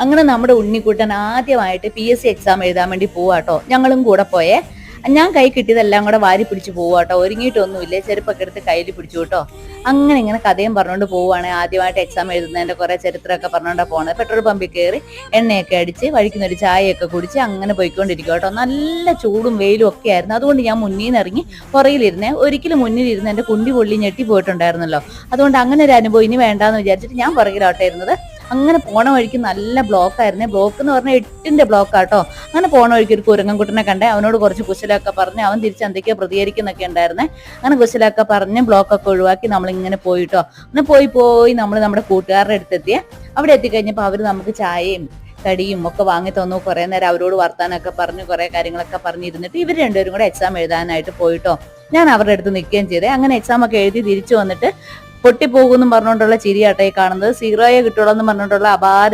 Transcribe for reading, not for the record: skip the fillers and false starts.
അങ്ങനെ നമ്മുടെ ഉണ്ണിക്കുട്ടൻ ആദ്യമായിട്ട് PSC എക്സാം എഴുതാൻ വേണ്ടി പോവാട്ടോ. ഞങ്ങളും കൂടെ പോയേ. ഞാൻ കൈ കിട്ടിയതെല്ലാം കൂടെ വാരി പിടിച്ച് പോവാട്ടോ. ഒരുങ്ങിയിട്ടൊന്നുമില്ലേ, ചെരുപ്പൊക്കെ എടുത്ത് കയ്യിൽ പിടിച്ചു കേട്ടോ. അങ്ങനെ ഇങ്ങനെ കഥയും പറഞ്ഞുകൊണ്ട് പോവുകയാണ്. ആദ്യമായിട്ട് എക്സാം എഴുതുന്നതിന്റെ കുറെ ചരിത്രമൊക്കെ പറഞ്ഞുകൊണ്ടാണ് പോകുന്നത്. പെട്രോൾ പമ്പിൽ കയറി എണ്ണയൊക്കെ അടിച്ച് വഴിക്കുന്നൊരു ചായയൊക്കെ കുടിച്ച് അങ്ങനെ പോയിക്കൊണ്ടിരിക്കും കേട്ടോ. നല്ല ചൂടും വെയിലും ഒക്കെ ആയിരുന്നു. അതുകൊണ്ട് ഞാൻ മുന്നിൽ നിന്ന് ഇറങ്ങി പുറകിലിരുന്നേ. ഒരിക്കലും മുന്നിലിരുന്ന് എൻ്റെ കുണ്ടി പൊള്ളി ഞെട്ടി പോയിട്ടുണ്ടായിരുന്നല്ലോ. അതുകൊണ്ട് അങ്ങനെ ഒരു അനുഭവം ഇനി വേണ്ടാന്ന് വിചാരിച്ചിട്ട് ഞാൻ പുറകിലോട്ടെ ഇരുന്നത്. അങ്ങനെ പോണ വഴിക്ക് നല്ല ബ്ലോക്ക് ആയിരുന്നേ. ബ്ലോക്ക് എന്ന് പറഞ്ഞാൽ 8ന്റെ ബ്ലോക്കാട്ടോ. അങ്ങനെ പോണ വഴിക്ക് ഒരു കുരങ്ങൻകുട്ടനെ കണ്ടേ. അവനോട് കുറച്ച് കുശലൊക്കെ പറഞ്ഞ് അവൻ തിരിച്ച് എന്തൊക്കെയോ പ്രതികരിക്കുന്നൊക്കെ ഉണ്ടായിരുന്നേ. അങ്ങനെ കുശലൊക്കെ പറഞ്ഞ് ബ്ലോക്കൊക്കെ ഒഴിവാക്കി നമ്മളിങ്ങനെ പോയിട്ടോ. അങ്ങനെ പോയി നമ്മൾ നമ്മുടെ കൂട്ടുകാരുടെ അടുത്തെത്തിയേ. അവിടെ എത്തിക്കഴിഞ്ഞപ്പോൾ അവർ നമുക്ക് ചായയും കടിയും ഒക്കെ വാങ്ങി തന്നു. കുറെ നേരം അവരോട് വർത്താനൊക്കെ പറഞ്ഞു കുറെ കാര്യങ്ങളൊക്കെ പറഞ്ഞിരുന്നിട്ട് ഇവർ രണ്ടുപേരും കൂടെ എക്സാം എഴുതാനായിട്ട് പോയിട്ടോ. ഞാൻ അവരുടെ അടുത്ത് നിൽക്കുകയും ചെയ്തേ. അങ്ങനെ എക്സാം ഒക്കെ എഴുതി തിരിച്ചു വന്നിട്ട് പൊട്ടിപ്പോകുമെന്നും പറഞ്ഞുകൊണ്ടുള്ള ചിരിയാട്ടോ ഈ കാണുന്നത്. 0 കിട്ടുള്ളൂ എന്ന് പറഞ്ഞുകൊണ്ടുള്ള അപാര